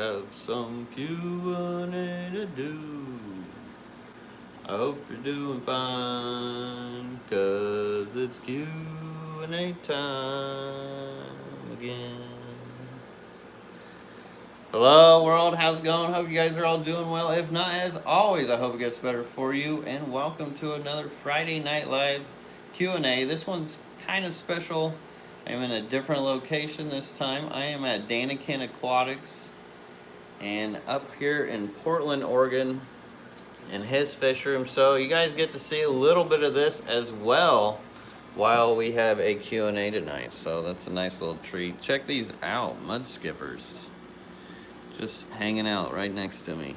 have some Q&A to do. I hope you're doing fine, 'cause it's Q&A time again. Hello world, how's it going? Hope you guys are all doing well. If not, as always, I hope it gets better for you. And welcome to another Friday Night Live Q&A. This one's kind of special. I'm in a different location this time. I am at Daniken Aquatics and up here in Portland, Oregon, in his fish room. So you guys get to see a little bit of this as well while we have a Q&A tonight. So that's a nice little treat. Check these out, mud skippers. Just hanging out right next to me.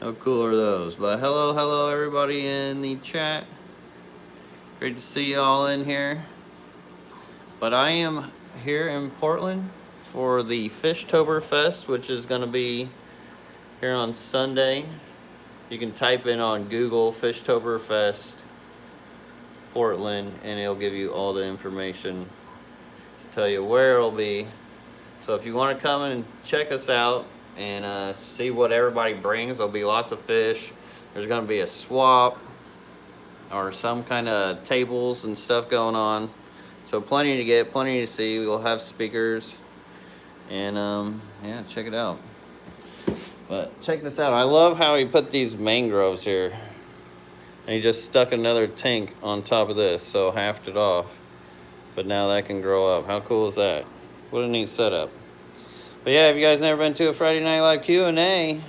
How cool are those? But hello everybody in the chat. Great to see you all in here. But I am here in Portland for the Fishtoberfest, which is going to be here on Sunday. You can type in on Google Fishtoberfest Portland and it'll give you all the information, tell you where it'll be. So if you want to come and check us out and see what everybody brings, there'll be lots of fish. There's going to be a swap or some kind of tables and stuff going on. So plenty to get, plenty to see. We'll have speakers and yeah, check it out. But check this out. I love how he put these mangroves here. And he just stuck another tank on top of this, so halved it off. But now that can grow up. How cool is that? What a neat setup. But yeah, if you guys never been to a Friday Night Live Q&A,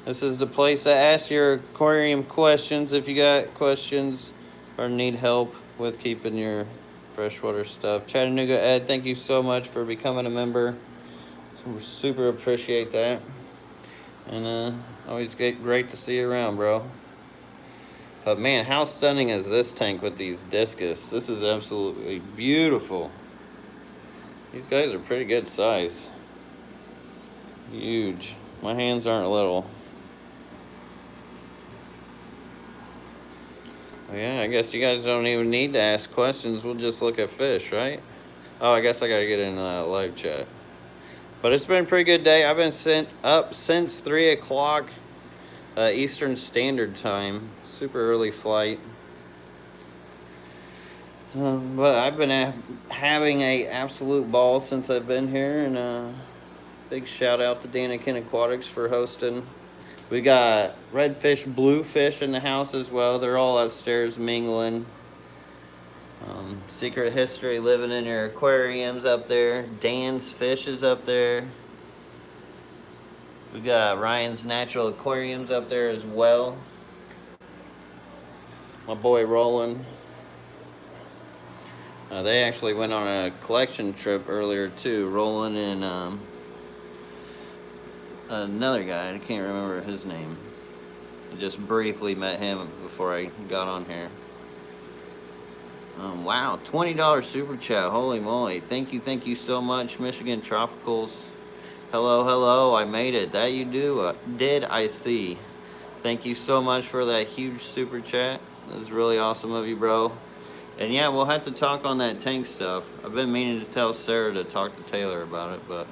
this is the place to ask your aquarium questions. If you got questions or need help with keeping your freshwater stuff. Chattanooga Ed, thank you so much for becoming a member. We super appreciate that. And always great to see you around, bro. But man, how stunning is this tank with these Discus? This is absolutely beautiful. These guys are pretty good size. Huge. My hands aren't little. Yeah, I guess you guys don't even need to ask questions. We'll just look at fish, right? Oh, I guess I gotta get in live chat. But it's been a pretty good day. I've been up since 3 o'clock Eastern Standard Time. Super early flight. But I've been having an absolute ball since I've been here. And big shout out to Daniken Aquatics for hosting. We got redfish, bluefish in the house as well. They're all upstairs mingling. Secret History living in your aquariums up there. Dan's Fish is up there. We got Ryan's Natural Aquariums up there as well. My boy Roland. They actually went on a collection trip earlier too. Roland and another guy, I can't remember his name. I just briefly met him before I got on here. Wow, $20 super chat, holy moly. Thank you so much, Michigan Tropicals. Hello, I made it. That you did, I see. Thank you so much for that huge super chat. That was really awesome of you, bro. And yeah, we'll have to talk on that tank stuff. I've been meaning to tell Sarah to talk to Taylor about it, but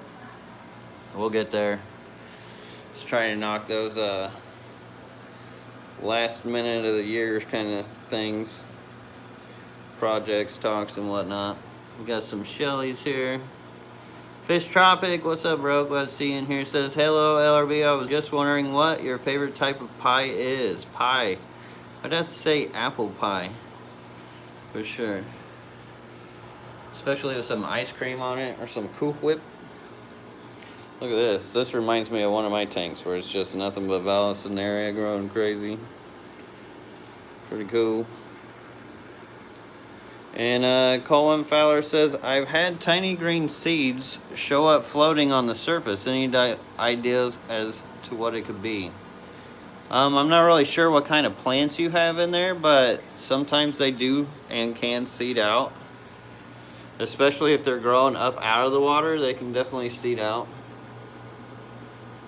we'll get there. Just trying to knock those last minute of the year kind of things. Projects, talks, and whatnot. We got some Shelleys here. Fish Tropic, what's up, bro? Glad to see you in here. Says, hello, LRB. I was just wondering what your favorite type of pie is. Pie. I'd have to say apple pie. For sure. Especially with some ice cream on it or some Cool Whip. Look at this. This reminds me of one of my tanks where it's just nothing but Vallisneria growing crazy. Pretty cool. And Colin Fowler says, I've had tiny green seeds show up floating on the surface. Any ideas as to what it could be? I'm not really sure what kind of plants you have in there, but sometimes they do and can seed out. Especially if they're growing up out of the water, they can definitely seed out.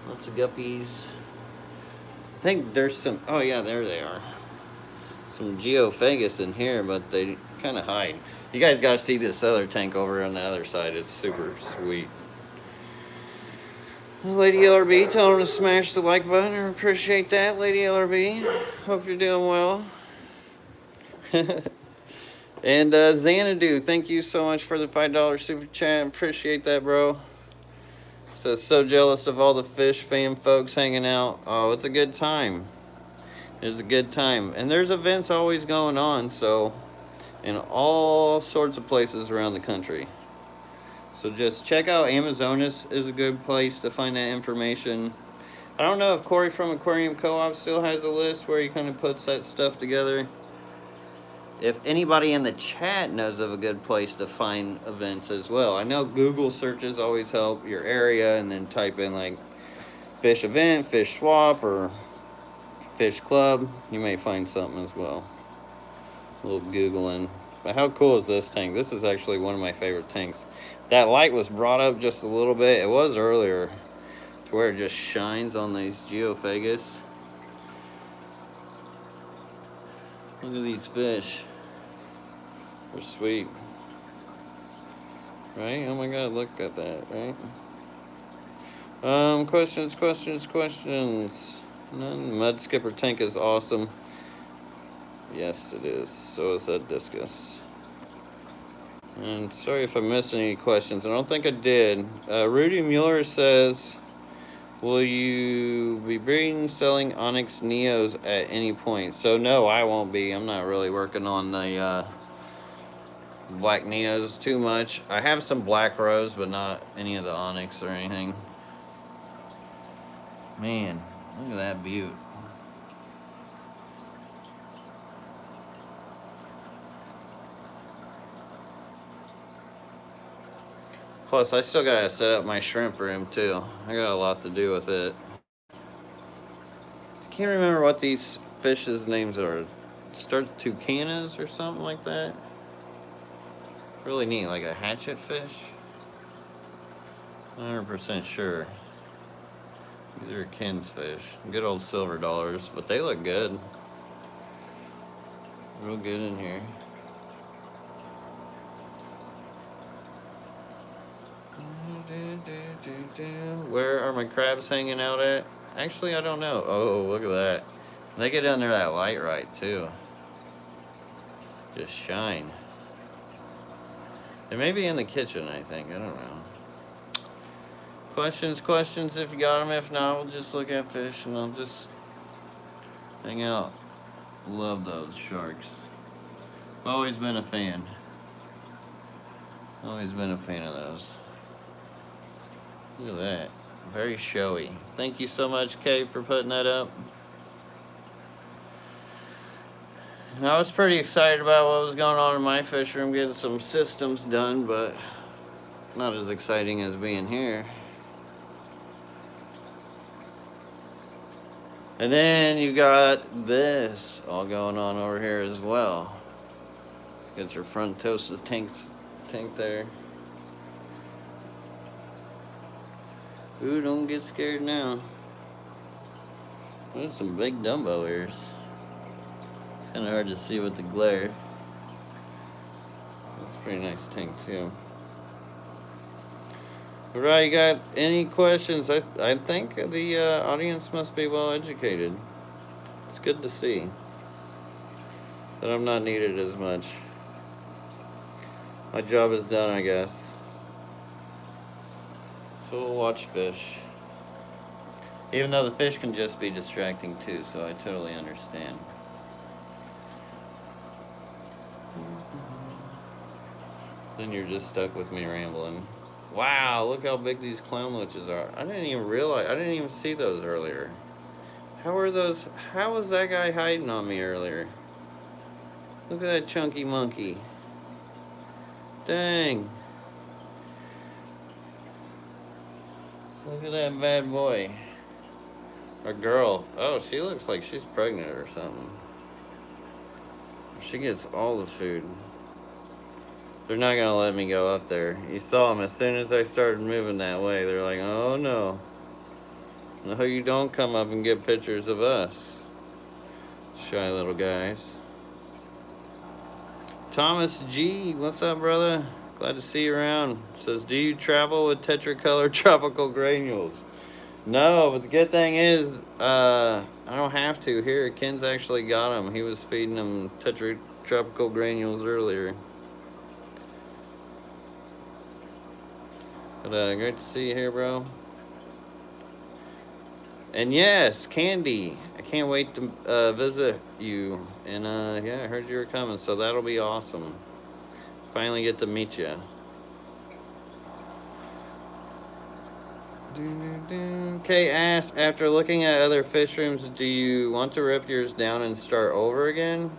Lots of guppies. I think there's some, oh yeah, there they are. Some geophagus in here, but they kind of hide. You guys got to see this other tank over on the other side. It's super sweet. Lady LRB, tell them to smash the like button. I appreciate that, Lady LRB. Hope you're doing well. And Xanadu, thank you so much for the $5 super chat. Appreciate that, bro. Says, so jealous of all the fish fan folks hanging out. Oh, it's a good time. It's a good time. And there's events always going on, so in all sorts of places around the country. So just check out Amazonas is a good place to find that information. I don't know if Corey from Aquarium Co-op still has a list where he kind of puts that stuff together. If anybody in the chat knows of a good place to find events as well. I know Google searches always help your area, and then type in like fish event, fish swap, or fish club. You may find something as well. A little Googling. But how cool is this tank? This is actually one of my favorite tanks. That light was brought up just a little bit. It was earlier to where it just shines on these geophagus. Look at these fish. They're sweet. Right? Oh my god, look at that, right? Questions. None. Mud skipper tank is awesome. Yes, it is. So is that Discus. And sorry if I missed any questions. I don't think I did. Rudy Mueller says, will you be breeding, selling Onyx Neos at any point? So no, I won't be. I'm not really working on the black Neos too much. I have some black rose, but not any of the Onyx or anything. Man, look at that beaut. Plus, I still gotta set up my shrimp room too. I got a lot to do with it. I can't remember what these fish's names are. Start Tucanas or something like that. Really neat, like a hatchet fish. 100% sure. These are Ken's fish. Good old silver dollars, but they look good. Real good in here. Where are my crabs hanging out at? Actually, I don't know. Oh, look at that. They get under that light right, too. Just shine. They may be in the kitchen, I think. I don't know. Questions if you got them. If not, we'll just look at fish and I'll just hang out. Love those sharks. Always been a fan. Always been a fan of those. Look at that. Very showy. Thank you so much, Kate, for putting that up. And I was pretty excited about what was going on in my fish room, getting some systems done, but not as exciting as being here. And then you got this all going on over here as well. Got your frontosa tank there. Ooh, don't get scared now. There's some big Dumbo ears. Kind of hard to see with the glare. That's a pretty nice tank too. Alright, you got any questions? I think the audience must be well educated. It's good to see that I'm not needed as much. My job is done, I guess. So we'll watch fish. Even though the fish can just be distracting too, so I totally understand. Then you're just stuck with me rambling. Wow, look how big these clown loaches are. I didn't even see those earlier. How was that guy hiding on me earlier? Look at that chunky monkey. Dang. Look at that bad boy. Or girl. Oh, she looks like she's pregnant or something. She gets all the food. They're not gonna let me go up there. You saw them as soon as I started moving that way. They're like, oh no. No, you don't come up and get pictures of us. Shy little guys. Thomas G, what's up, brother? Glad to see you around. Says, do you travel with tetracolor tropical granules? No, but the good thing is, I don't have to. Here, Ken's actually got him. He was feeding them tropical granules earlier. But great to see you here, bro. And yes, Candy, I can't wait to visit you. And yeah, I heard you were coming, so that'll be awesome. Finally get to meet you. Kay asks, after looking at other fish rooms, do you want to rip yours down and start over again?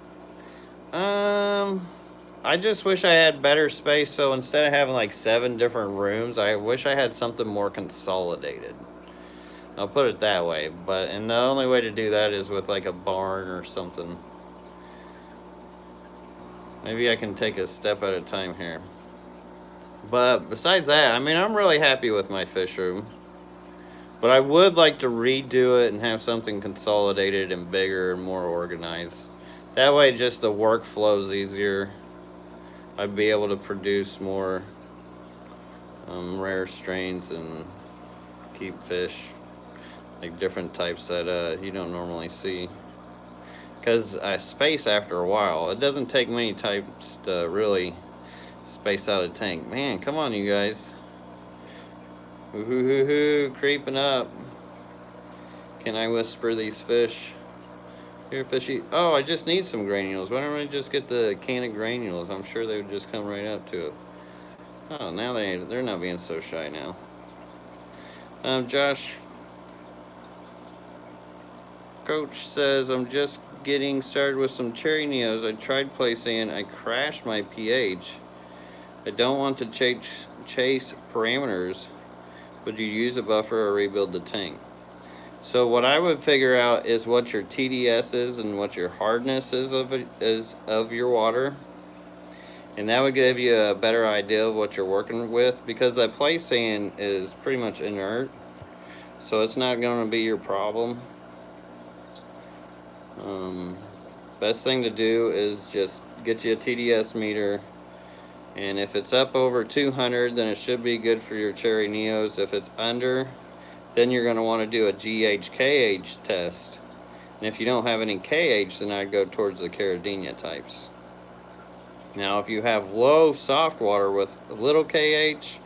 I just wish I had better space, so instead of having like 7 different rooms, I wish I had something more consolidated. I'll put it that way, and the only way to do that is with like a barn or something. Maybe I can take a step at a time here. But besides that, I mean, I'm really happy with my fish room. But I would like to redo it and have something consolidated and bigger and more organized. That way just the workflow's easier. I'd be able to produce more rare strains and keep fish, like different types that you don't normally see. Because I space after a while. It doesn't take many types to really space out a tank. Man, come on you guys. Hoo-hoo-hoo-hoo, creeping up. Can I whisper these fish? Here, fishy. Oh, I just need some granules. Why don't I just get the can of granules? I'm sure they would just come right up to it. Oh, now they're not being so shy now. Josh Coach says, I'm just getting started with some cherry neos. I tried placing, I crashed my pH. I don't want to chase parameters. Would you use a buffer or rebuild the tank? So what I would figure out is what your TDS is and what your hardness is of your water. And that would give you a better idea of what you're working with, because that play sand is pretty much inert. So it's not going to be your problem. Best thing to do is just get you a TDS meter. And if it's up over 200, then it should be good for your cherry neos. If it's under, then you're going to want to do a GH-KH test. And if you don't have any KH, then I'd go towards the Caridina types. Now, if you have low soft water with a little KH,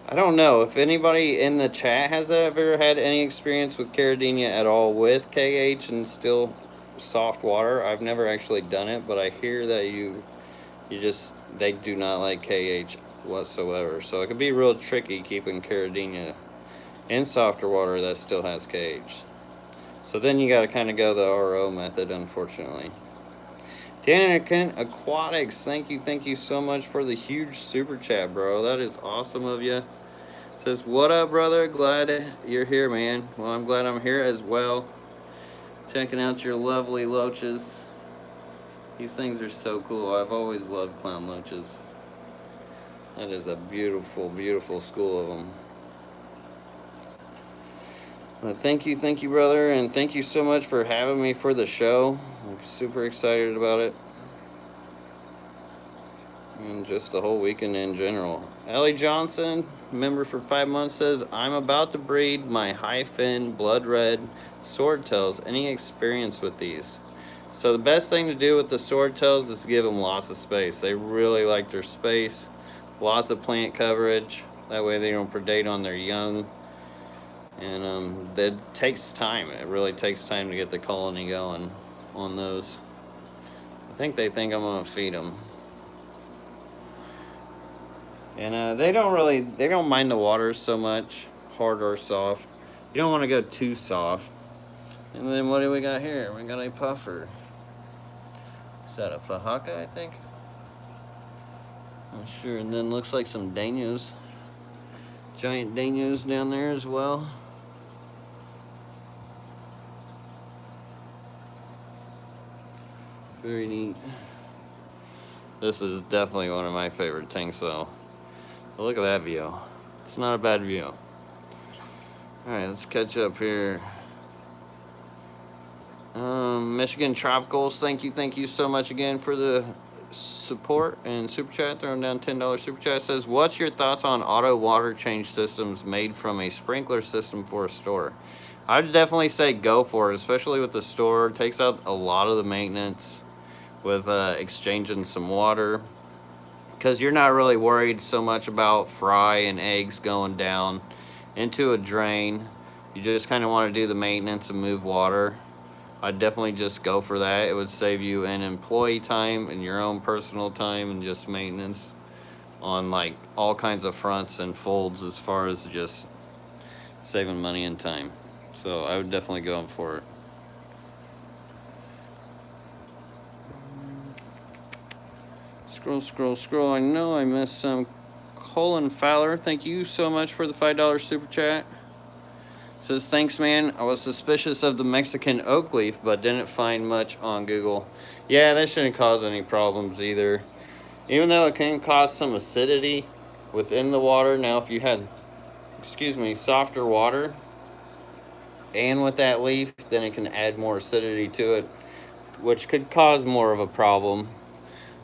I don't know if anybody in the chat has ever had any experience with Caridina at all with KH and still soft water. I've never actually done it, but I hear that they do not like KH whatsoever. So it can be real tricky keeping Caridina in softer water that still has KH. So then you got to kind of go the RO method, unfortunately. Daniken Aquatics, thank you so much for the huge super chat, bro. That is awesome of you. Says, what up, brother? Glad you're here, man. Well, I'm glad I'm here as well. Checking out your lovely loaches. These things are so cool. I've always loved clown loaches. That is a beautiful, beautiful school of them. Thank you, brother, and thank you so much for having me for the show. I'm super excited about it. And just the whole weekend in general. Ellie Johnson, member for 5 months, says, I'm about to breed my high fin blood red swordtails. Any experience with these? So the best thing to do with the swordtails is give them lots of space. They really like their space. Lots of plant coverage. That way they don't predate on their young. And that takes time. It really takes time to get the colony going on those. I think they think I'm gonna feed them. And they don't mind the water so much, hard or soft. You don't want to go too soft. And then what do we got here? We got a puffer. Is that a Fahaka, I think? Not sure. And then looks like some Danios. Giant Danios down there as well. Very neat. This is definitely one of my favorite tanks though. But look at that view. It's not a bad view. Alright, let's catch up here. Michigan Tropicals, thank you so much again for the support and super chat, throwing down $10 super chat. Says, what's your thoughts on auto water change systems made from a sprinkler system for a store? I'd definitely say go for it, especially with the store. It takes out a lot of the maintenance with exchanging some water, because you're not really worried so much about fry and eggs going down into a drain. You just kind of want to do the maintenance and move water. I'd definitely just go for that. It would save you an employee time and your own personal time and just maintenance on like all kinds of fronts and folds, as far as just saving money and time. So I would definitely go for it. Scroll. I know I missed some. Colin Fowler, thank you so much for the $5 super chat. Says, thanks, man. I was suspicious of the Mexican oak leaf, but didn't find much on Google. Yeah, that shouldn't cause any problems either. Even though it can cause some acidity within the water. Now, if you had, softer water and with that leaf, then it can add more acidity to it, which could cause more of a problem.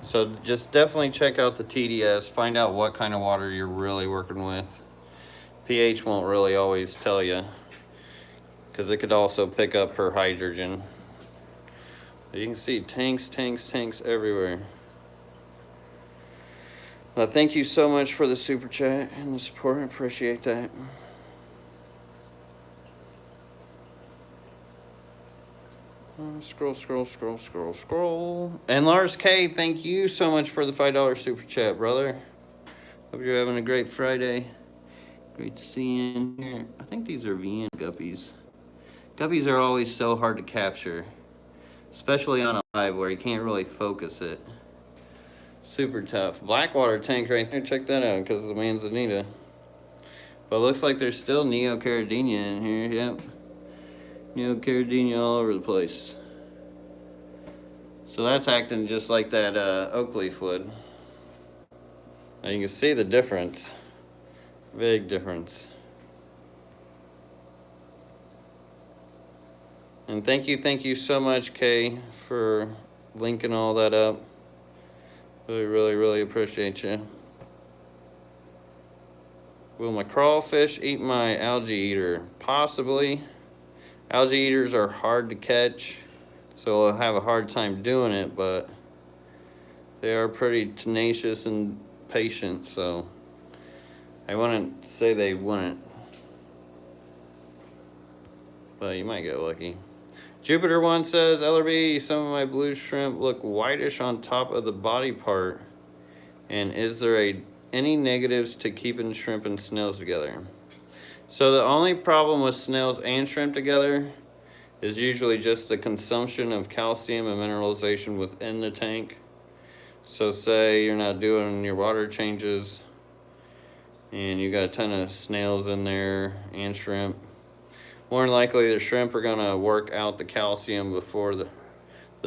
So just definitely check out the TDS. Find out what kind of water you're really working with. pH won't really always tell you, because it could also pick up per hydrogen. But you can see tanks everywhere. Well, thank you so much for the super chat and the support. I appreciate that. Scroll. And Lars K, thank you so much for the $5 super chat, brother. Hope you're having a great Friday. Great to see you in here. I think these are VN guppies. Guppies are always so hard to capture, especially on a live where you can't really focus it. Super tough. Blackwater tank right there. Check that out, because of the manzanita. But it looks like there's still Neocaridina in here. Yep. Neocaridina all over the place. So that's acting just like that oak leaf would. Now you can see the difference. Big difference. And thank you so much, Kay, for linking all that up. Really appreciate you. Will my crawfish eat my algae eater? Possibly. Algae eaters are hard to catch, so I'll have a hard time doing it, but they are pretty tenacious and patient, so I wouldn't say they wouldn't. But you might get lucky. Jupiter One says, LRB, some of my blue shrimp look whitish on top of the body part. And is there any negatives to keeping shrimp and snails together? So the only problem with snails and shrimp together is usually just the consumption of calcium and mineralization within the tank. So say you're not doing your water changes and you got a ton of snails in there and shrimp. More than likely the shrimp are gonna work out the calcium before the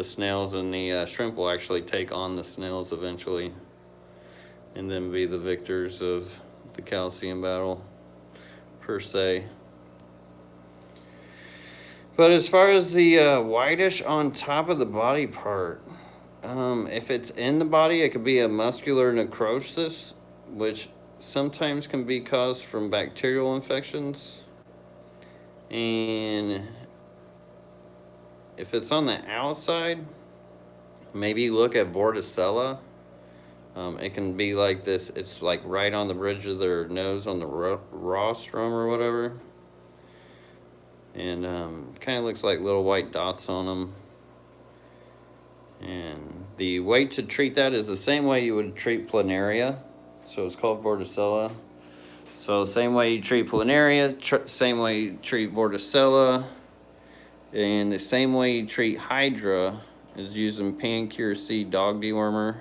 snails, and the shrimp will actually take on the snails eventually and then be the victors of the calcium battle per se. But as far as the whitish on top of the body part, if it's in the body, it could be a muscular necrosis, which sometimes can be caused from bacterial infections. And if it's on the outside, maybe look at Vorticella. It can be like this. It's like right on the bridge of their nose on the rostrum or whatever. And kind of looks like little white dots on them. And the way to treat that is the same way you would treat planaria. So it's called Vorticella. So same way you treat planaria, same way you treat Vorticella, and the same way you treat Hydra is using Pancure seed dog dewormer,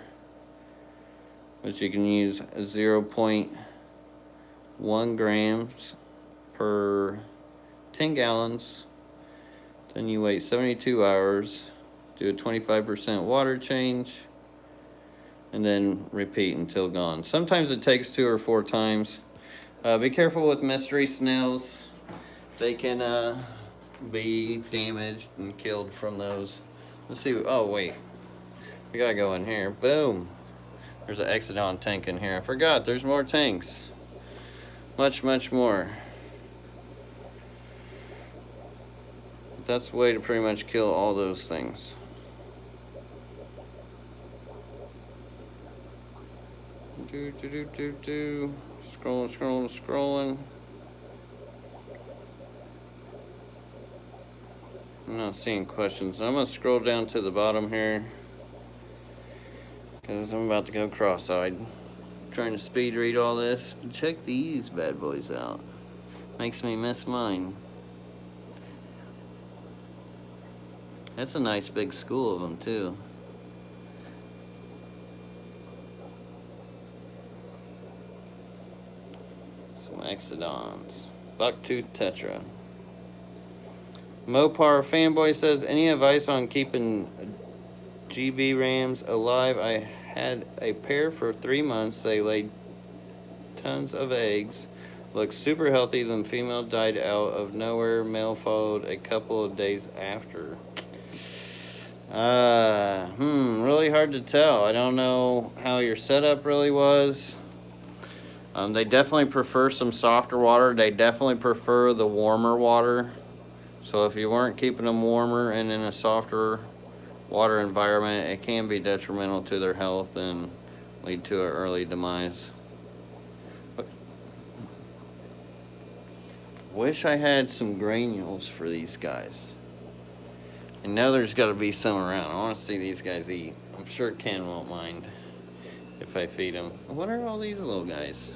which you can use 0.1 grams per 10 gallons. Then you wait 72 hours, do a 25% water change, and then repeat until gone. Sometimes it takes 2 or 4 times. Be careful with mystery snails. They can be damaged and killed from those. Let's see. Oh, wait. We gotta go in here. Boom. There's an Exodon tank in here. I forgot, there's more tanks. Much, much more. That's the way to pretty much kill all those things. Scrolling. I'm not seeing questions. I'm gonna scroll down to the bottom here because I'm about to go cross-eyed. Trying to speed read all this. Check these bad boys out. Makes me miss mine. That's a nice big school of them too. Some Exodons. Bucktooth Tetra. Mopar Fanboy says, any advice on keeping GB rams alive? I had a pair for 3 months. They laid tons of eggs. Looked super healthy. Then female died out of nowhere. Male followed a couple of days after. Really hard to tell. I don't know how your setup really was. They definitely prefer some softer water. They definitely prefer the warmer water. So if you weren't keeping them warmer and in a softer water environment, it can be detrimental to their health and lead to an early demise. But wish I had some granules for these guys. I know there's got to be some around. I want to see these guys eat. I'm sure Ken won't mind if I feed them. What are all these little guys?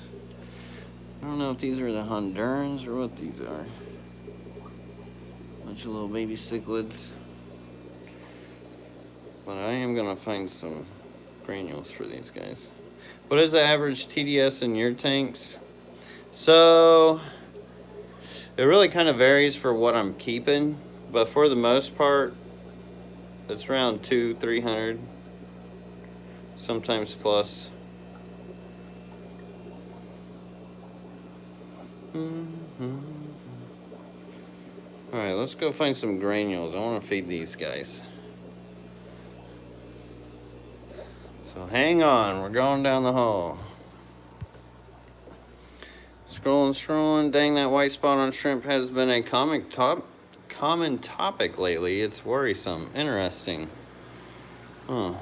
I don't know if these are the Hondurans or what these are. Bunch of little baby cichlids. But I am gonna find some granules for these guys. What is the average TDS in your tanks? So it really kind of varies for what I'm keeping, but for the most part, it's around 200-300, sometimes plus. Alright, let's go find some granules. I want to feed these guys. So hang on, we're going down the hall. Scrolling. Dang, that white spot on shrimp has been a common topic lately. It's worrisome. Interesting. Huh.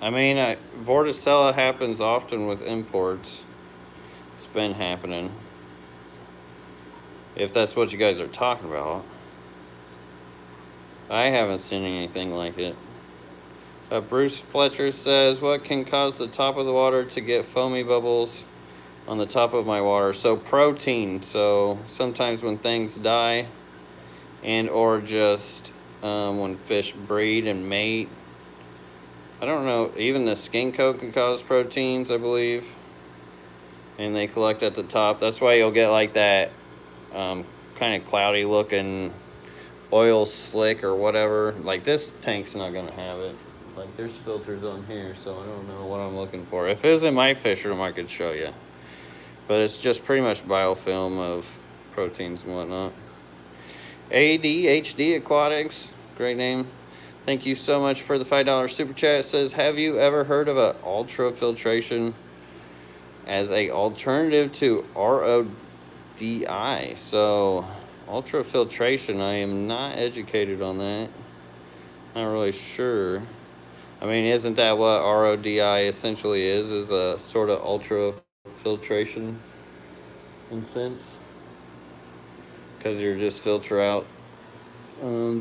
I mean, Vorticella happens often with imports. It's been happening. If that's what you guys are talking about. I haven't seen anything like it. Bruce Fletcher says, what can cause the top of the water to get foamy bubbles on the top of my water? So protein. So sometimes when things die and or just when fish breed and mate. I don't know, even the skin coat can cause proteins, I believe. And they collect at the top. That's why you'll get like that kind of cloudy looking oil slick or whatever. Like this tank's not gonna have it. Like there's filters on here, so I don't know what I'm looking for. If it was in my fish room, I could show you. But it's just pretty much biofilm of proteins and whatnot. ADHD Aquatics, great name. Thank you so much for the $5 super chat. It says, have you ever heard of an ultrafiltration as a alternative to RODI? So ultrafiltration, I am not educated on that. Not really sure. I mean, isn't that what RODI essentially is a sort of ultrafiltration in sense? Because you're just filter out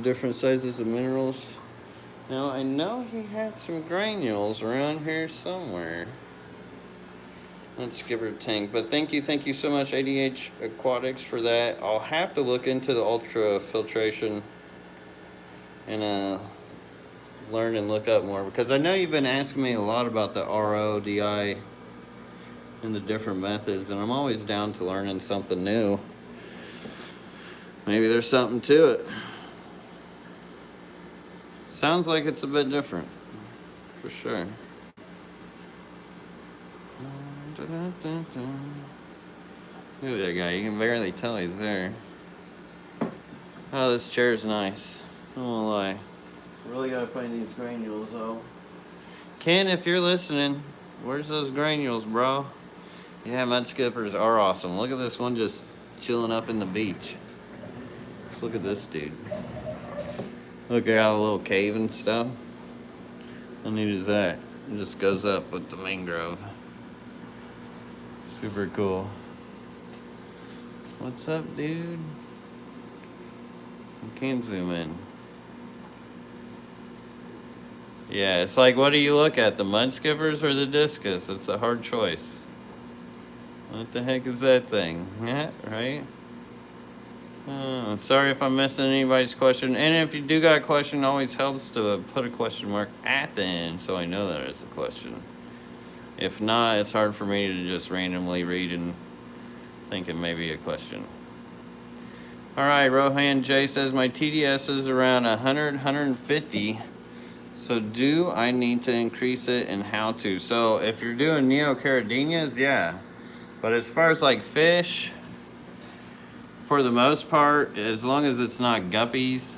different sizes of minerals. Now, I know he had some granules around here somewhere. Let's skip her tank. But thank you so much, ADH Aquatics, for that. I'll have to look into the ultrafiltration and learn and look up more, because I know you've been asking me a lot about the RODI and the different methods, and I'm always down to learning something new. Maybe there's something to it. Sounds like it's a bit different, for sure. Look at that guy, you can barely tell he's there. Oh, this chair's nice. I won't lie. Really gotta find these granules though. Ken, if you're listening, where's those granules, bro? Yeah, mud skippers are awesome. Look at this one just chilling up in the beach. Let's look at this dude. Look at how a little cave and stuff. How neat is that? It just goes up with the mangrove. Super cool. What's up, dude? You can zoom in. Yeah, it's like, what do you look at? The mud skippers or the discus? It's a hard choice. What the heck is that thing? Yeah, right? Oh, sorry if I'm missing anybody's question. And if you do got a question, it always helps to put a question mark at the end so I know that it's a question. If not, it's hard for me to just randomly read and think it may be a question. Alright, Rohan J says my TDS is around 100, 150. So do I need to increase it and how to? So if you're doing neocaridinias, yeah. But as far as like fish, for the most part, as long as it's not guppies,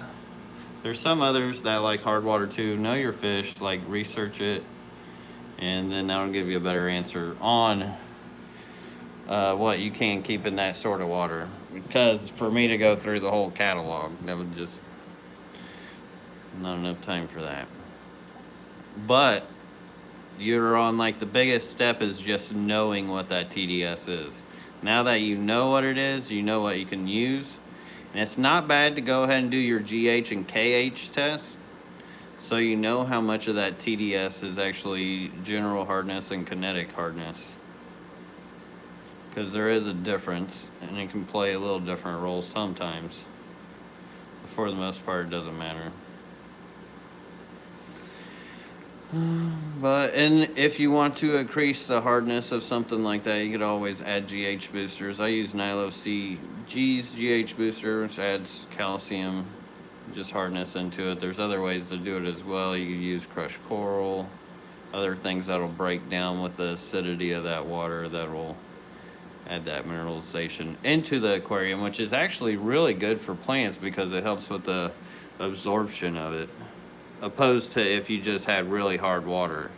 there's some others that like hard water too. Know your fish, like research it, and then that'll give you a better answer on what you can keep in that sort of water. Because for me to go through the whole catalog, that would just not enough time for that. But you're on like the biggest step is just knowing what that TDS is. Now that you know what it is, you know what you can use. And it's not bad to go ahead and do your GH and KH test, so you know how much of that TDS is actually general hardness and kinetic hardness. Because there is a difference, and it can play a little different role sometimes. But for the most part, it doesn't matter. But and if you want to increase the hardness of something like that, you could always add GH boosters. I use Nilo CG's GH booster, which adds calcium, just hardness into it. There's other ways to do it as well. You could use crushed coral, other things that'll break down with the acidity of that water that will add that mineralization into the aquarium, which is actually really good for plants because it helps with the absorption of it. Opposed to if you just had really hard water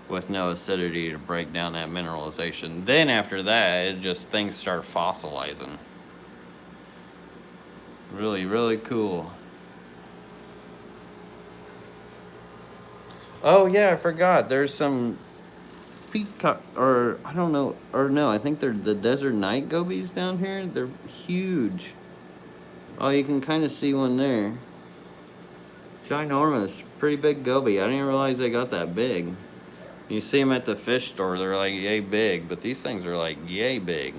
with no acidity to break down that mineralization. Then after that, it just things start fossilizing. Really, really cool. Oh yeah, I forgot. There's some peacock, or I don't know, or no, I think they're the desert night gobies down here. They're huge. Oh, you can kind of see one there. Ginormous, pretty big goby. I didn't realize they got that big. You see them at the fish store, they're like yay big, but these things are like yay big.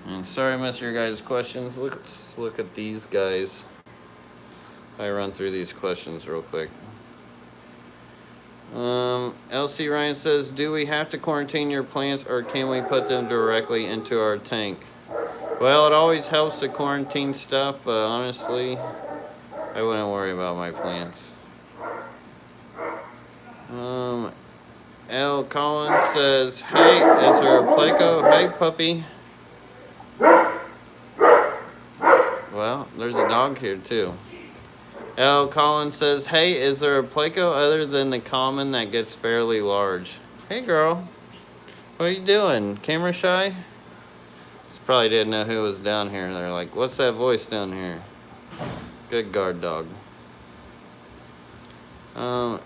And sorry I missed your guys' questions. Let's look at these guys. I run through these questions real quick. LC Ryan says, do we have to quarantine your plants or can we put them directly into our tank? Well, it always helps to quarantine stuff, but honestly, I wouldn't worry about my plants. L. Collins says, hey, is there a Pleco? Hey, puppy. Well, there's a dog here too. L. Collins says, hey, is there a Pleco other than the common that gets fairly large? Hey, girl. What are you doing? Camera shy? Probably didn't know who was down here. They're like, what's that voice down here? Good guard dog.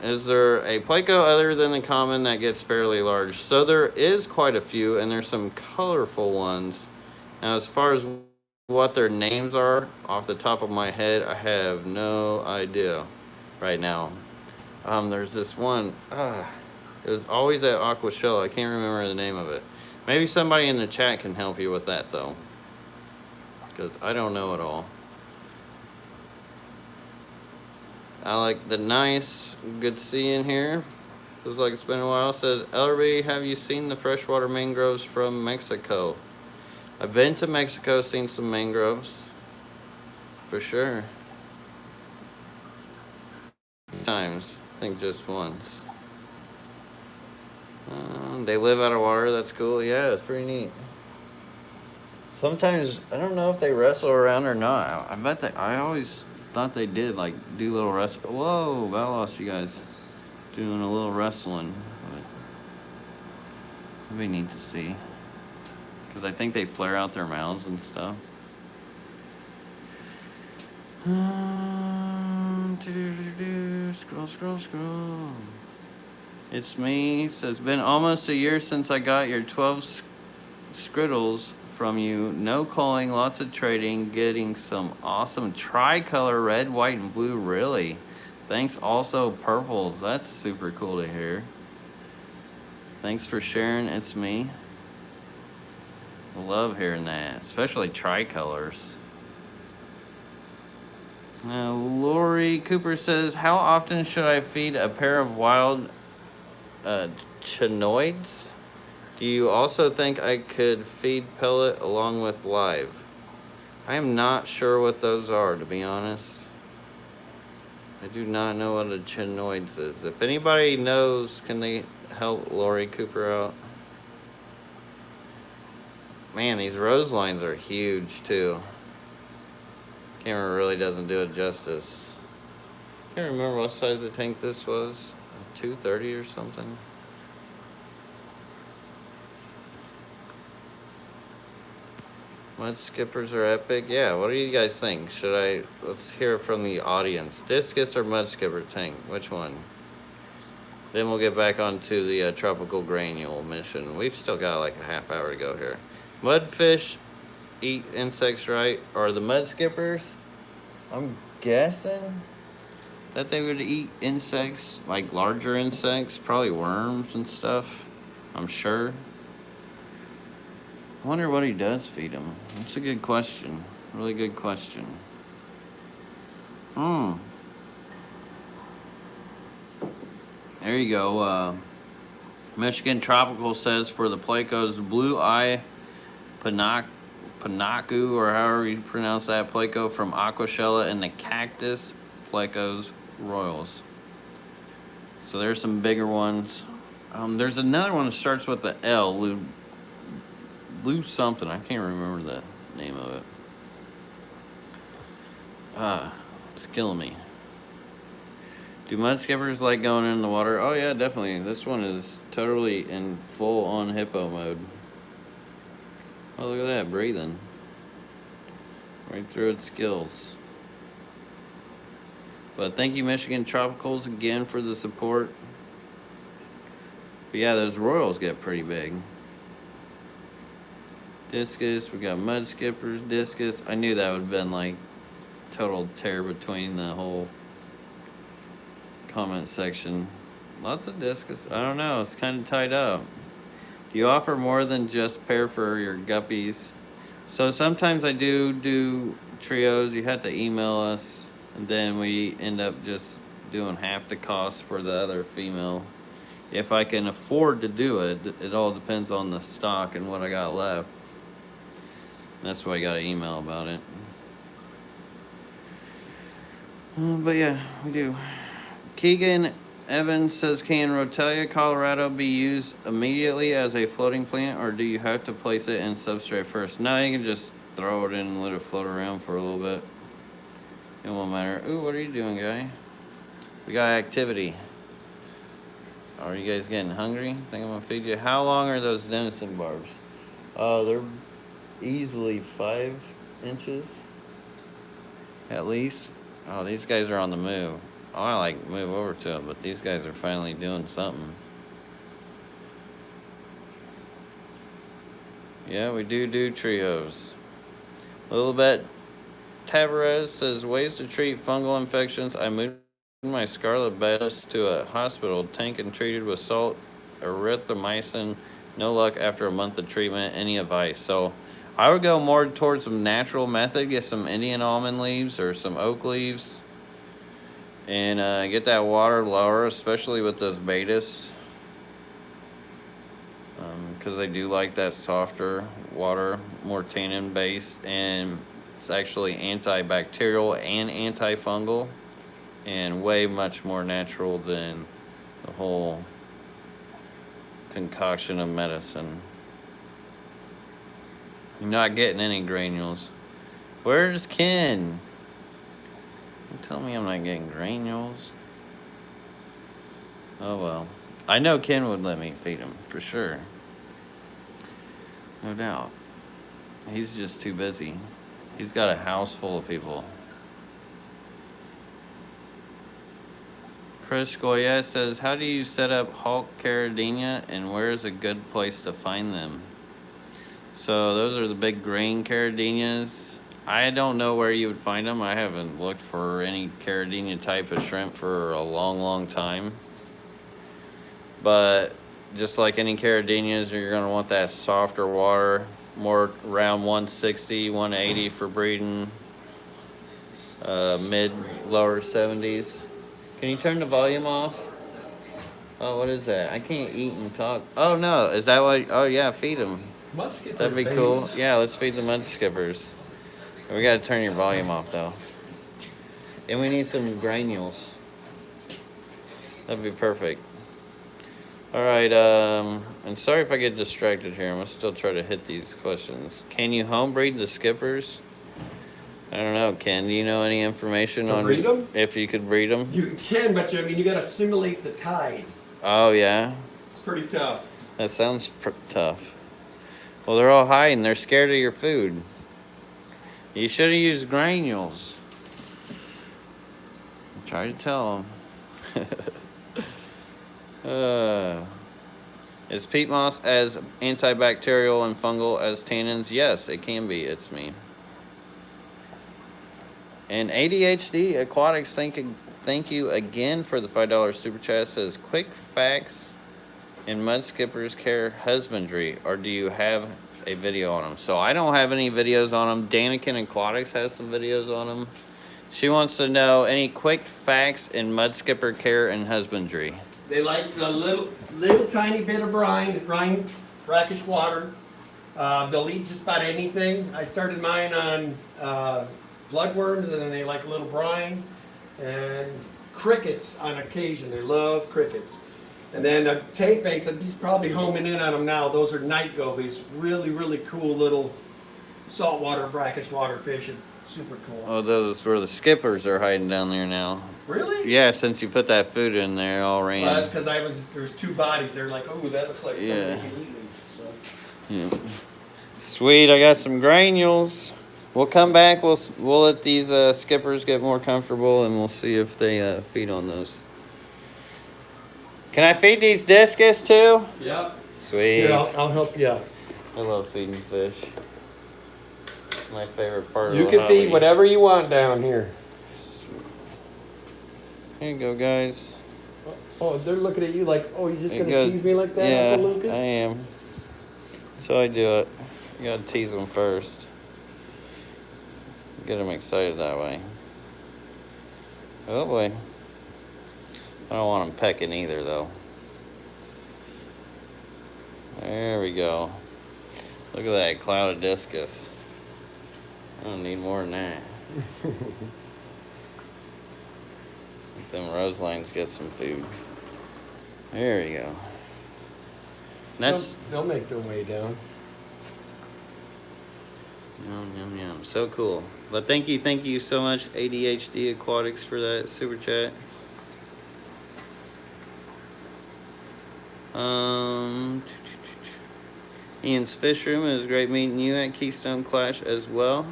Is there a Pleco other than the common that gets fairly large? So there is quite a few, and there's some colorful ones. Now, as far as what their names are, off the top of my head, I have no idea right now. There's this one. It was always at Aquashell. I can't remember the name of it. Maybe somebody in the chat can help you with that, though, because I don't know at all. I like the nice, good to see you in here. Feels like it's been a while. Says, Ellerby, have you seen the freshwater mangroves from Mexico? I've been to Mexico, seen some mangroves, for sure. Times, I think just once. They live out of water, that's cool. Yeah, it's pretty neat. Sometimes, I don't know if they wrestle around or not. I bet they, I always thought they did like do little whoa, about lost you guys. Doing a little wrestling. But we need to see. Because I think they flare out their mouths and stuff. Scroll. It's me. Says, been almost a year since I got your 12 scriddles from you. No calling, lots of trading, getting some awesome tricolor red, white, and blue. Really? Thanks. Also, purples. That's super cool to hear. Thanks for sharing. It's me. I love hearing that, especially tricolors. Now, Lori Cooper says, how often should I feed a pair of wild chinoids? Do you also think I could feed pellet along with live? I am not sure what those are, to be honest. I do not know what a chinoids is. If anybody knows, can they help Lori Cooper out? Man, these rose lines are huge too. Camera really doesn't do it justice. Can't remember what size the tank this was. 230 or something. Mud skippers are epic. Yeah, what do you guys think? Let's hear from the audience. Discus or mud skipper tank? Which one? Then we'll get back onto the tropical granule mission. We've still got like a half hour to go here. Mudfish eat insects, right? Or the mud skippers? I'm guessing that they would eat insects, like larger insects, probably worms and stuff. I'm sure. I wonder what he does feed them. That's a good question. Really good question. There you go. Michigan Tropical says for the Plecos, Blue Eye Panaku, or however you pronounce that, Pleco from Aquashella, and the Cactus Plecos Royals. So there's some bigger ones. There's another one that starts with the L, Lou something. I can't remember the name of it. It's killing me. Do mud skippers like going in the water? Oh yeah, definitely. This one is totally in full on hippo mode. Oh, look at that, breathing. Right through its gills. But thank you, Michigan Tropicals, again for the support. But yeah, those royals get pretty big. Discus, we got mud skippers, discus. I knew that would have been like total tear between the whole comment section. Lots of discus. I don't know, it's kind of tied up. Do you offer more than just pair for your guppies? So sometimes I do trios. You have to email us, and then we end up just doing half the cost for the other female. If I can afford to do it, it all depends on the stock and what I got left. That's why I got an email about it. But yeah, we do. Keegan Evans says, can Rotella, Colorado be used immediately as a floating plant, or do you have to place it in substrate first? No, you can just throw it in and let it float around for a little bit. It won't matter. Ooh, what are you doing, guy? We got activity. Are you guys getting hungry? Think I'm gonna feed you. How long are those Daniken barbs? They're easily 5 inches. At least. Oh, these guys are on the move. Oh, I like move over to them, but these guys are finally doing something. Yeah, we do trios. Lilibet Tavares says, ways to treat fungal infections. I moved my scarlet bettis to a hospital tank and treated with salt, erythromycin. No luck after a month of treatment. Any advice? So I would go more towards some natural method. Get some Indian almond leaves or some oak leaves. And get that water lower, especially with those betas. Because I do like that softer water, more tannin based. And it's actually antibacterial and antifungal. And way much more natural than the whole concoction of medicine. You're not getting any granules. Where's Ken? Tell me I'm not getting granules. Oh well. I know Ken would let me feed him, for sure. No doubt. He's just too busy. He's got a house full of people. Chris Goya says, how do you set up Hulk Caridina and where is a good place to find them? So those are the big green Caridinas. I don't know where you would find them. I haven't looked for any Caridina type of shrimp for a long time. But just like any Caridinas, you're going to want that softer water, more around 160, 180 for breeding, mid, lower 70s. Can you turn the volume off? Oh, what is that? I can't eat and talk. Oh, no. Is that what? Oh, yeah, feed them. Mud skippers, that'd be cool. Yeah, let's feed the mud skippers. We got to turn your volume off, though. And we need some granules. That'd be perfect. All right, and sorry if I get distracted here. I'm going to still try to hit these questions. Can you home breed the skippers? I don't know, Ken. Do you know any information on breed them? If you could breed them? You can, but I mean, you got to simulate the tide. Oh, yeah? It's pretty tough. That sounds tough. Well, they're all hiding. They're scared of your food. You should have used granules. Try to tell them. Is peat moss as antibacterial and fungal as tannins? Yes, it can be. It's me. And ADHD Aquatics, thank you again for the $5 super chat. It says quick facts in mud skippers care husbandry, or do you have a video on them? So I don't have any videos on them. Daniken Aquatics has some videos on them. She wants to know any quick facts in mud skipper care and husbandry. They like a little tiny bit of brine, brackish water. They'll eat just about anything. I started mine on bloodworms, and then they like a little brine and crickets on occasion. They love crickets. And then the tape baits, he's probably homing in on them now. Those are night gobies. Really cool little saltwater, brackish water fish. Super cool. Oh, those where the skippers are hiding down there now. Really? Yeah, since you put that food in there, all ran. Well, that's because there's two bodies. They're like, oh, that looks like something you can eat. So. Yeah. Sweet, I got some granules. We'll come back. We'll let these skippers get more comfortable, and we'll see if they feed on those. Can I feed these discus too? Yep. Sweet. Here, I'll help you out. I love feeding fish. It's my favorite part of You the can hobby. feed whatever you want down here. Here you go, guys. Oh, they're looking at you like, oh, you're just You going to got- tease me like that, Yeah, Uncle Lucas? I am. That's how I do it. You gotta tease them first. Get them excited that way. Oh boy. I don't want them pecking either, though. There we go. Look at that cloud of discus. I don't need more than that. Let them roselines get some food. There you go. That's They'll make their way down. yum, yum. So cool. But thank you so much, ADHD Aquatics, for that super chat. Ian's Fish Room, it was great meeting you at Keystone Clash as well.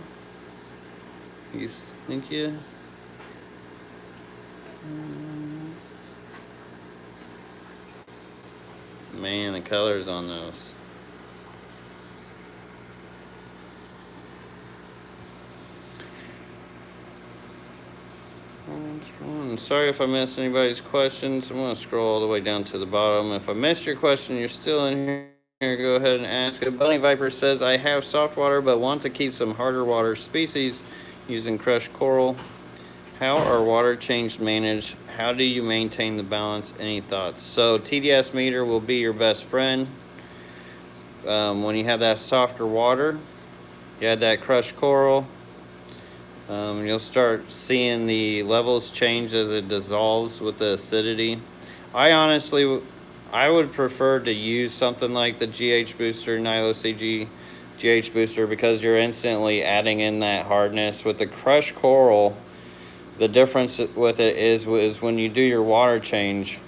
Thank you. Man, the colors on those. Sorry if I missed anybody's questions. I'm going to scroll all the way down to the bottom. If I missed your question, you're still in here, go ahead and ask it. Bunny Viper says, I have soft water but want to keep some harder water species using crushed coral. How are water change managed? How do you maintain the balance? Any thoughts? So TDS meter will be your best friend. When you have that softer water, you add that crushed coral. You'll start seeing the levels change as it dissolves with the acidity. I would prefer to use something like the GH Booster, Nilo CG GH Booster, because you're instantly adding in that hardness. With the crushed coral, The difference with it is when you do your water change,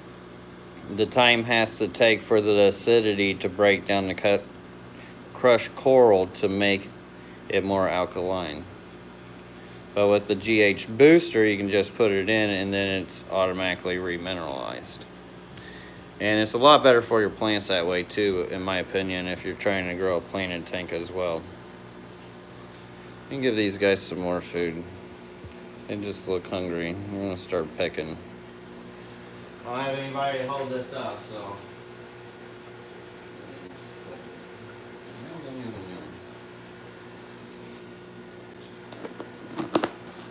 the time has to take for the acidity to break down the crushed coral to make it more alkaline. But with the GH booster, you can just put it in and then it's automatically remineralized. And it's a lot better for your plants that way too, in my opinion, if you're trying to grow a planted tank as well. You can give these guys some more food. They just look hungry. We're gonna start pecking. I don't have anybody to hold this up, so.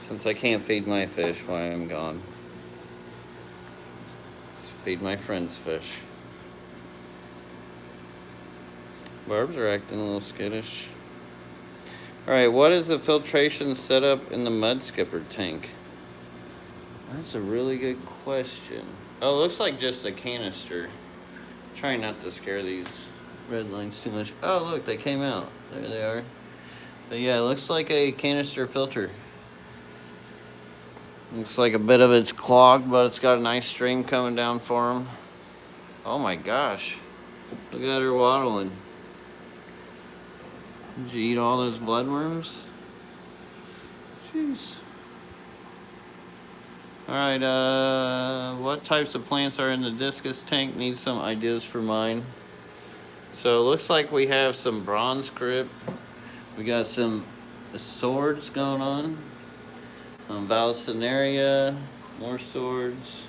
Since I can't feed my fish while I'm gone, let's feed my friend's fish. Barbs are acting a little skittish. Alright, what is the filtration setup in the mud skipper tank? That's a really good question. Oh, it looks like just a canister. Trying not to scare these red lines too much. Oh, look, they came out. There they are. But yeah, it looks like a canister filter. Looks like a bit of it's clogged, but it's got a nice stream coming down for them. Oh my gosh. Look at her waddling. Did you eat all those bloodworms? Jeez. Alright, what types of plants are in the Discus tank? Need some ideas for mine. So it looks like we have some bronze crypt. We got some swords going on. Valsinaria, more swords,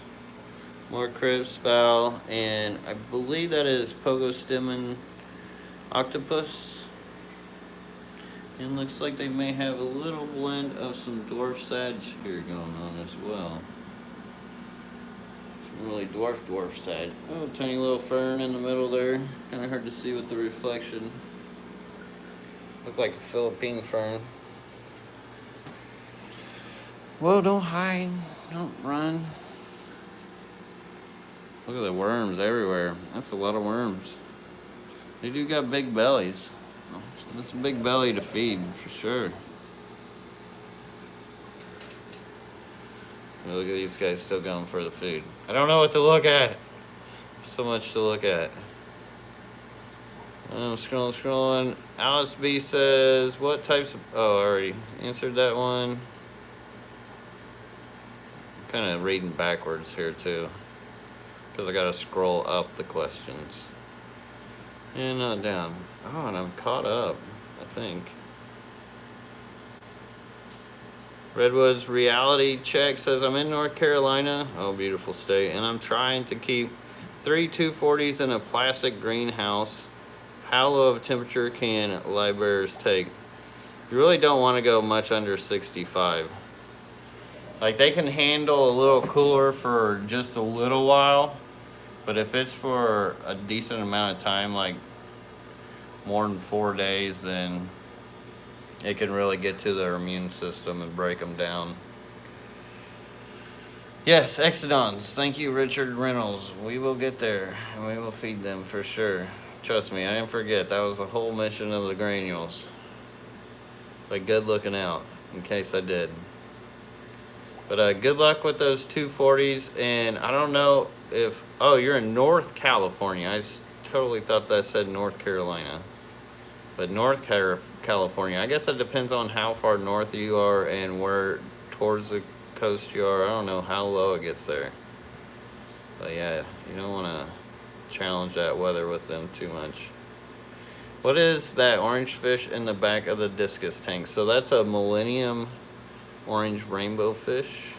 more crypts, val, and I believe that is Pogostemon octopus. And looks like they may have a little blend of some dwarf sag here going on as well. Some really dwarf sag. Oh, tiny little fern in the middle there. Kind of hard to see with the reflection. Look like a Philippine fern. Whoa, don't hide. Don't run. Look at the worms everywhere. That's a lot of worms. They do got big bellies. So that's a big belly to feed, for sure. Look at these guys still going for the food. I don't know what to look at. So much to look at. I'm scrolling. Alice B says, what types of... Oh, I already answered that one. Kind of reading backwards here too, because I gotta scroll up the questions and not down. Oh, and I'm caught up, I think. Redwoods Reality Check says, I'm in North Carolina, oh beautiful state, and I'm trying to keep 3 240s in a plastic greenhouse. How low of a temperature can live bearers take? You really don't want to go much under 65. Like, they can handle a little cooler for just a little while, but if it's for a decent amount of time, like more than 4 days, then it can really get to their immune system and break them down. Yes, Exodons. Thank you, Richard Reynolds. We will get there, and we will feed them for sure. Trust me, I didn't forget. That was the whole mission of the granules. But good looking out, in case I did. But good luck with those 240s, and I don't know if... Oh, you're in North California. I totally thought that said North Carolina. But North California, I guess it depends on how far north you are and where towards the coast you are. I don't know how low it gets there. But yeah, you don't want to challenge that weather with them too much. What is that orange fish in the back of the Discus tank? So that's a Millennium orange rainbow fish.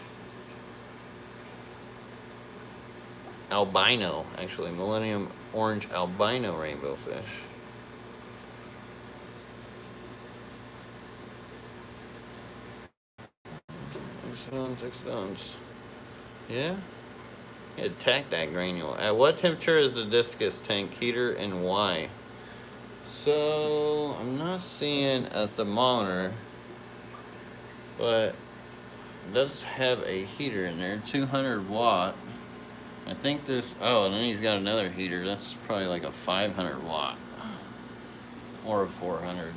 Albino, actually. Millennium orange albino rainbow fish. Excellent. Yeah? Attack that granule. At what temperature is the Discus tank heater and why? So, I'm not seeing a thermometer, but it does have a heater in there, 200 watt. I think this, oh, and then he's got another heater. That's probably like a 500 watt or a 400.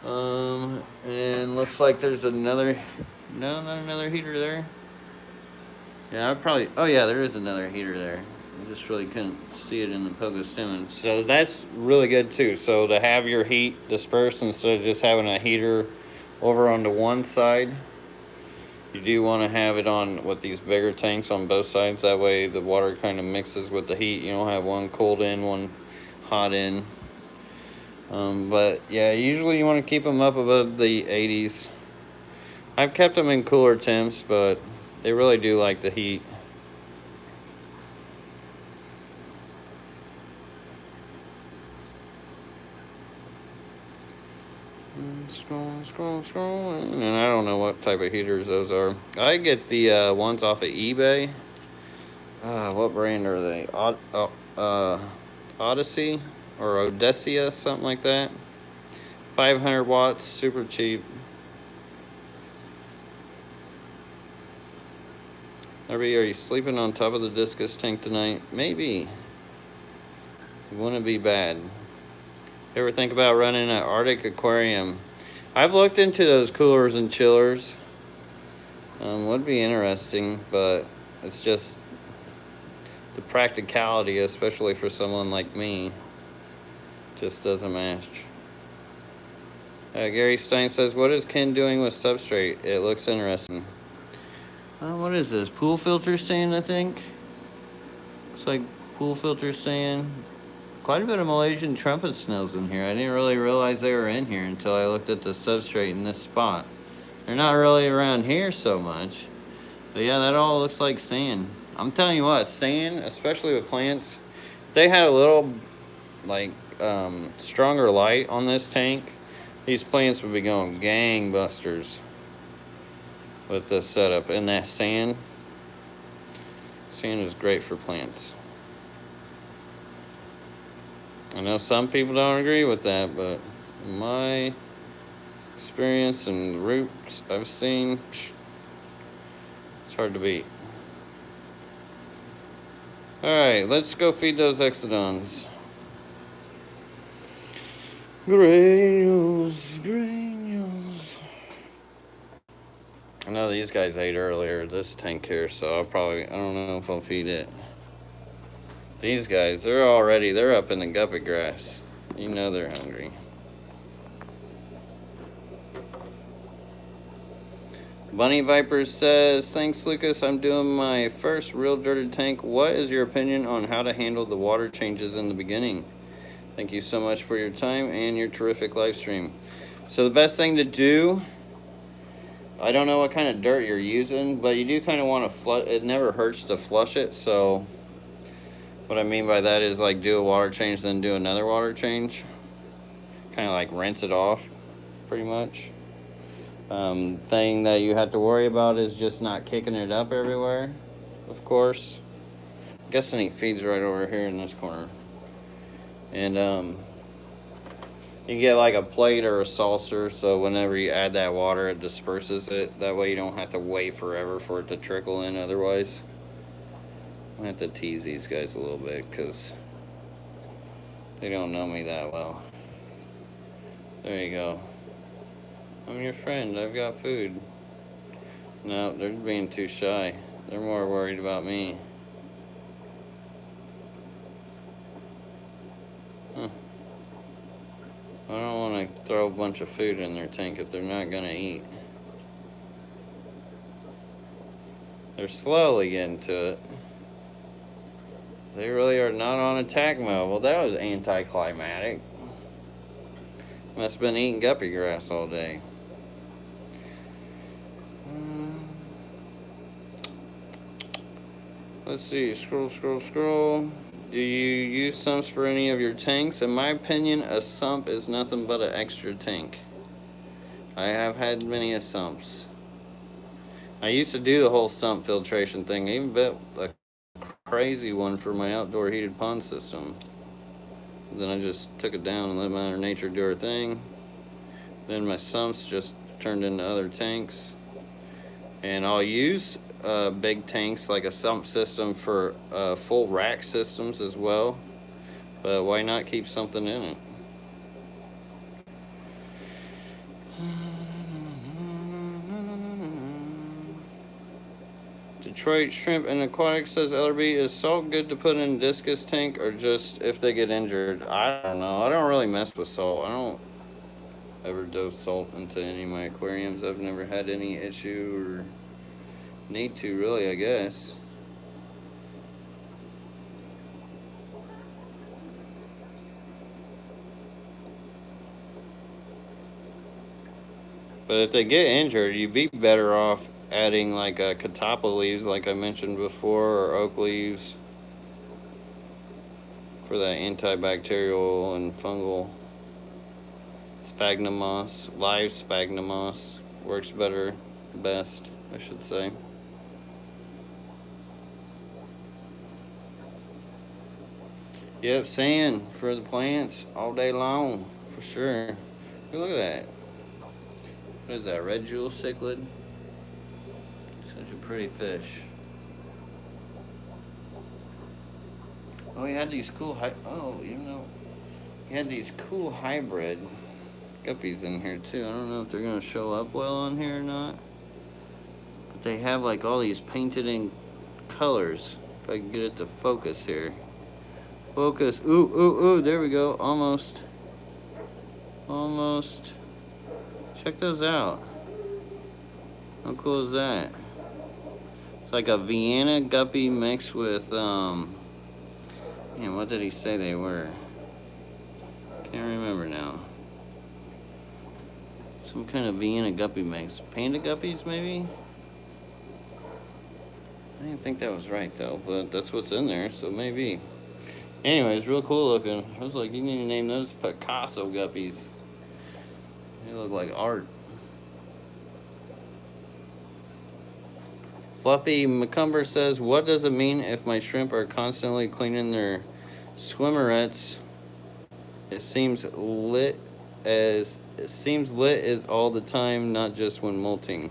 And looks like there's another, no, not another heater there. Yeah, I probably, oh yeah, there is another heater there. I just really couldn't see it in the pogo stimming. So that's really good too. So to have your heat dispersed instead of just having a heater over onto one side, you do want to have it on with these bigger tanks on both sides. That way the water kind of mixes with the heat. You don't have one cold in, one hot in. But yeah, usually you want to keep them up above the 80s. I've kept them in cooler temps, but they really do like the heat. Scroll. And I don't know what type of heaters those are. I get the ones off of eBay. What brand are they? Odyssey or Odysseus, something like that. 500 watts, super cheap. Are you sleeping on top of the Discus tank tonight? Maybe. It wouldn't be bad. Ever think about running an Arctic aquarium? I've looked into those coolers and chillers. Would be interesting, but it's just the practicality, especially for someone like me, just doesn't match. Gary Stein says, what is Ken doing with Substrate? It looks interesting. What is this? Pool filter sand, I think? Looks like pool filter sand. Quite a bit of Malaysian trumpet snails in here. I didn't really realize they were in here until I looked at the substrate in this spot. They're not really around here so much. But yeah, that all looks like sand. I'm telling you what, sand, especially with plants, if they had a little, like, stronger light on this tank, these plants would be going gangbusters with this setup. And that sand is great for plants. I know some people don't agree with that, but in my experience and the roots I've seen, it's hard to beat. Alright, let's go feed those exodons. Granules. I know these guys ate earlier, this tank here, so I don't know if I'll feed it. These guys, they're up in the guppy grass. You know they're hungry. Bunny Viper says, thanks Lucas, I'm doing my first real dirted tank. What is your opinion on how to handle the water changes in the beginning? Thank you so much for your time and your terrific live stream. So the best thing to do, I don't know what kind of dirt you're using, but you do kind of want to flush. It never hurts to flush it, so what I mean by that is like do a water change, then do another water change. Kind of like rinse it off, pretty much. Thing that you have to worry about is just not kicking it up everywhere, of course. I'm guessing he feeds right over here in this corner. And you get like a plate or a saucer, so whenever you add that water, it disperses it. That way you don't have to wait forever for it to trickle in otherwise. I have to tease these guys a little bit because they don't know me that well. There you go. I'm your friend. I've got food. No, they're being too shy. They're more worried about me. Huh. I don't want to throw a bunch of food in their tank if they're not going to eat. They're slowly getting to it. They really are not on attack mode. Well, that was anticlimactic. Must have been eating guppy grass all day. Let's see. Scroll. Do you use sumps for any of your tanks? In my opinion, a sump is nothing but an extra tank. I have had many a sumps. I used to do the whole sump filtration thing. I even built a crazy one for my outdoor heated pond system. Then I just took it down and let Mother Nature do her thing. Then my sumps just turned into other tanks. And I'll use big tanks like a sump system for full rack systems as well. But why not keep something in it? Detroit Shrimp and Aquatics says LRB, is salt good to put in a discus tank or just if they get injured? I don't know. I don't really mess with salt. I don't ever dose salt into any of my aquariums. I've never had any issue or need to, really, I guess. But if they get injured, you'd be better off adding like catappa leaves, like I mentioned before, or oak leaves for that antibacterial and fungal. Sphagnum moss, live sphagnum moss works better, best, I should say. Yep, sand for the plants all day long, for sure. Look at that. What is that, red jewel cichlid? Such a pretty fish. Oh, he had these cool he had these cool hybrid guppies in here too. I don't know if they're gonna show up well on here or not. But they have like all these painted in colors. If I can get it to focus here. Focus. Ooh, ooh, ooh, there we go. Almost. Almost. Check those out. How cool is that? It's like a Vienna guppy mixed with, man, what did he say they were? Can't remember now. Some kind of Vienna guppy mix. Panda guppies, maybe? I didn't think that was right, though, but that's what's in there, so maybe. Anyways, real cool looking. I was like, you need to name those Picasso guppies. They look like art. Fluffy McCumber says, what does it mean if my shrimp are constantly cleaning their swimmerettes? It seems lit is all the time, not just when molting.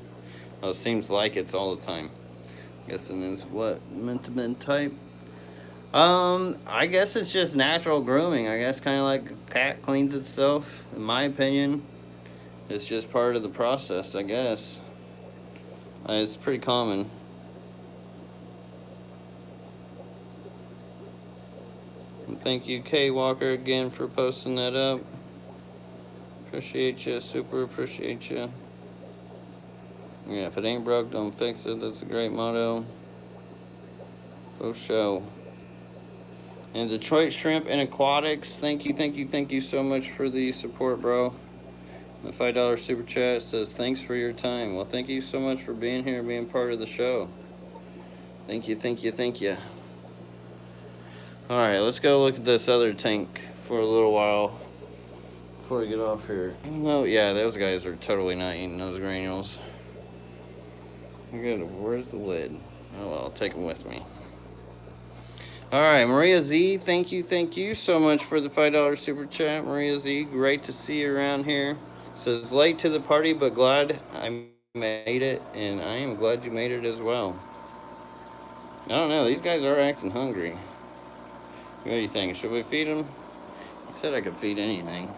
Oh, it seems like it's all the time. Guessing is what meant to be type. I guess it's just natural grooming. I guess kind of like a cat cleans itself. In my opinion, it's just part of the process, I guess. It's pretty common. And thank you, K Walker, again for posting that up. Appreciate you, super appreciate you. Yeah, if it ain't broke, don't fix it. That's a great motto. For show. And Detroit Shrimp and Aquatics, thank you so much for the support, bro. The $5 super chat says, thanks for your time. Well, thank you so much for being here and being part of the show. Thank you. Alright, let's go look at this other tank for a little while before we get off here. No, yeah, those guys are totally not eating those granules. Good, where's the lid? Oh well, I'll take them with me. Alright, Maria Z, thank you so much for the $5 super chat. Maria Z, great to see you around here. Says, late to the party, but glad I made it, and I am glad you made it as well. I don't know, these guys are acting hungry. What do you think? Should we feed them? I said I could feed anything.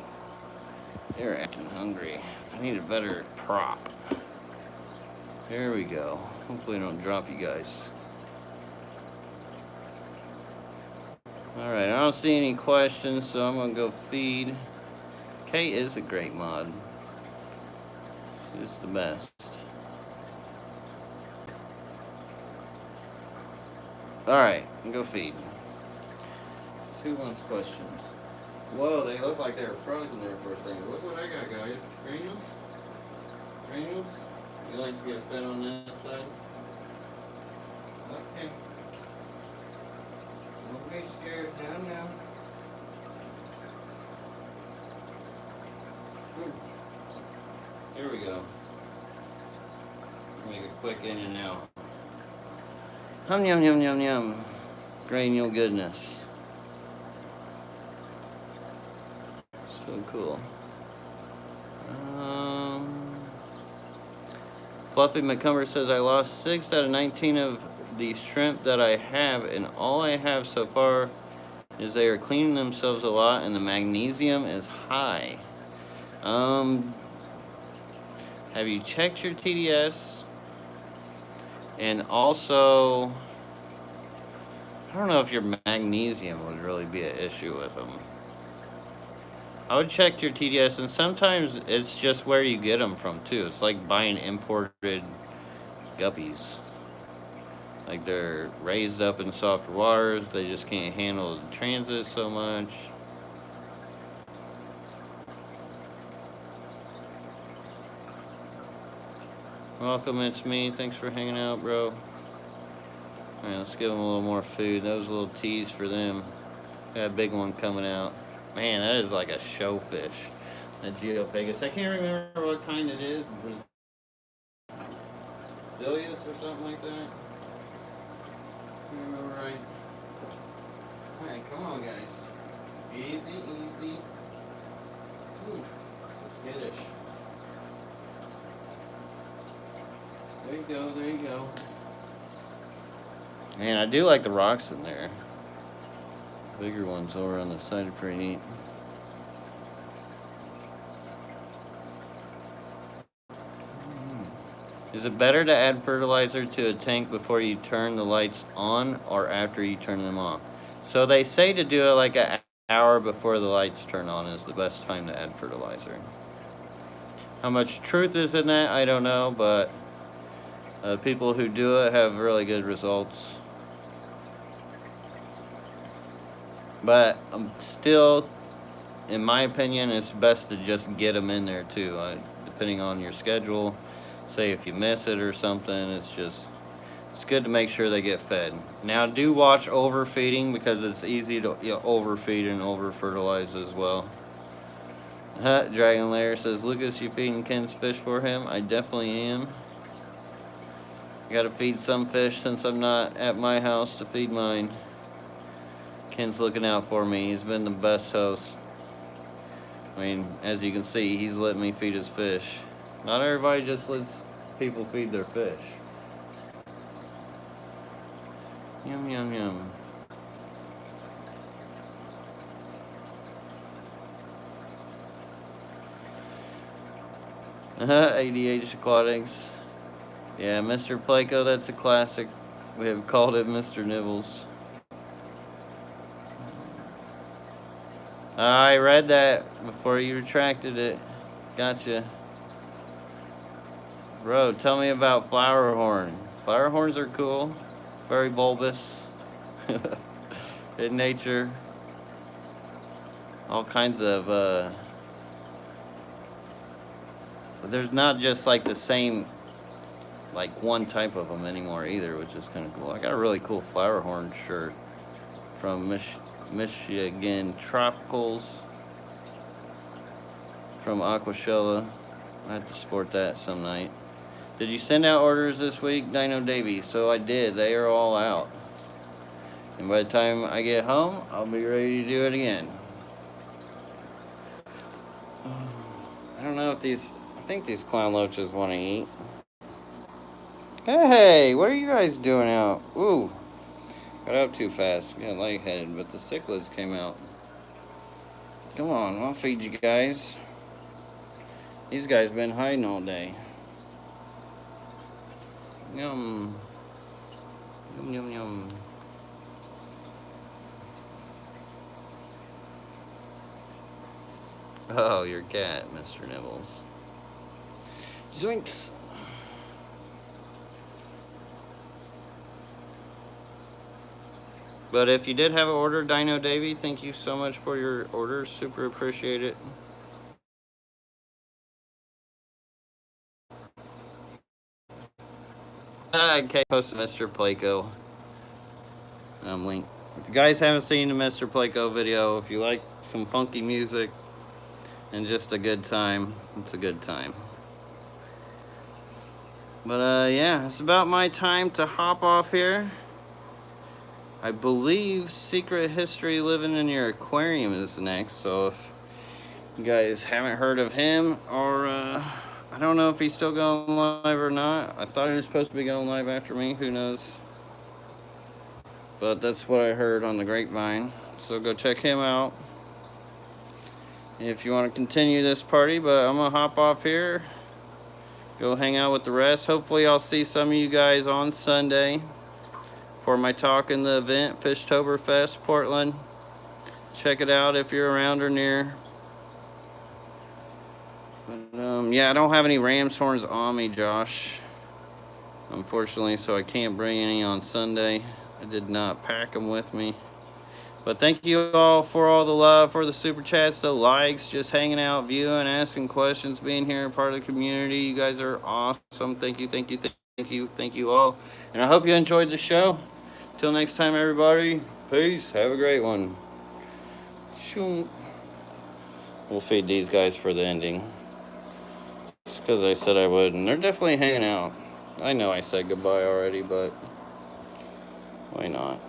They're acting hungry. I need a better prop. There we go. Hopefully I don't drop you guys. Alright, I don't see any questions, so I'm going to go feed. Kate is a great mod. She's the best. Alright, go feed. Who wants questions? Whoa, they look like they were frozen there for a second. Look what I got, guys. Granules? Granules? You like to get fed on that side? Okay. Don't be scared. Down now. Here we go. Make a quick in and out. Hum yum yum yum yum. Granule goodness. So cool. Fluffy McCumber says, I lost 6 out of 19 of the shrimp that I have, and all I have so far is they are cleaning themselves a lot and the magnesium is high. have you checked your TDS? And also, I don't know if your magnesium would really be an issue with them. I would check your TDS, and sometimes it's just where you get them from too. It's like buying imported guppies. Like they're raised up in softer waters, they just can't handle the transit so much. Welcome, it's me. Thanks for hanging out, bro. Alright, let's give them a little more food. That was a little tease for them. Got a big one coming out. Man, that is like a showfish. A geophagus. I can't remember what kind it is. Brazilius or something like that. Can't remember right. Alright, come on, guys. Easy, easy. Ooh, so skittish. There you go, there you go. Man, I do like the rocks in there. Bigger ones over on the side are pretty neat. Is it better to add fertilizer to a tank before you turn the lights on or after you turn them off? So they say to do it like an hour before the lights turn on is the best time to add fertilizer. How much truth is in that, I don't know, but people who do it have really good results. But still, in my opinion, it's best to just get them in there too, depending on your schedule. Say if you miss it or something, it's good to make sure they get fed. Now do watch overfeeding, because it's easy to overfeed and over fertilize as well. Dragon Lair says, Lucas, you feeding Ken's fish for him? I definitely am. I gotta feed some fish since I'm not at my house to feed mine. Ken's looking out for me. He's been the best host. I mean, as you can see, he's letting me feed his fish. Not everybody just lets people feed their fish. Yum, yum, yum. ADH Aquatics. Yeah, Mr. Placo, that's a classic. We have called it Mr. Nibbles. I read that before you retracted it. Gotcha. Bro, tell me about flower horn. Flower horns are cool. Very bulbous. In nature. All kinds of, but there's not just like the same, like one type of them anymore either, which is kind of cool. I got a really cool flower horn shirt from Michigan Tropicals from Aquashella. I have to sport that some night. Did you send out orders this week, Dino Davy? So I did. They are all out. And by the time I get home, I'll be ready to do it again. I don't know if I think these clown loaches want to eat. Hey, what are you guys doing out? Ooh, got up too fast. We got lightheaded, but the cichlids came out. Come on, I'll feed you guys. These guys been hiding all day. Yum. Yum, yum, yum. Oh, your cat, Mr. Nibbles. Zoinks. But if you did have an order, Dino Davy, thank you so much for your order. Super appreciate it. Okay, post Mr. Placo link. If you guys haven't seen the Mr. Placo video, if you like some funky music and just a good time, it's a good time. But yeah, it's about my time to hop off here. I believe Secret History Living in Your Aquarium is next, so if you guys haven't heard of him, or I don't know if he's still going live or not. I thought he was supposed to be going live after me, who knows. But that's what I heard on the grapevine, so go check him out if you want to continue this party. But I'm gonna hop off here go hang out with the rest. Hopefully I'll see some of you guys on Sunday for my talk in the event, Fishtoberfest, Portland. Check it out if you're around or near. But, yeah, I don't have any ram's horns on me, Josh, unfortunately, so I can't bring any on Sunday. I did not pack them with me. But thank you all for all the love, for the super chats, the likes, just hanging out, viewing, asking questions, being here, part of the community. You guys are awesome. Thank you, thank you, thank you, thank you all. And I hope you enjoyed the show. Till next time, everybody. Peace. Have a great one. We'll feed these guys for the ending. Just because I said I would. And they're definitely hanging out. I know I said goodbye already, but why not?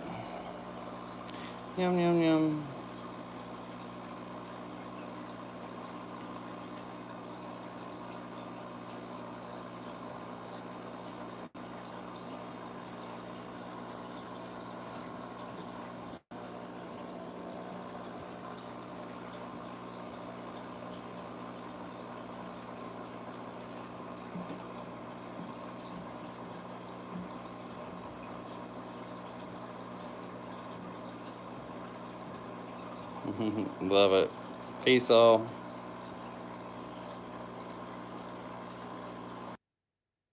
Yum, yum, yum. Love it. Peace all.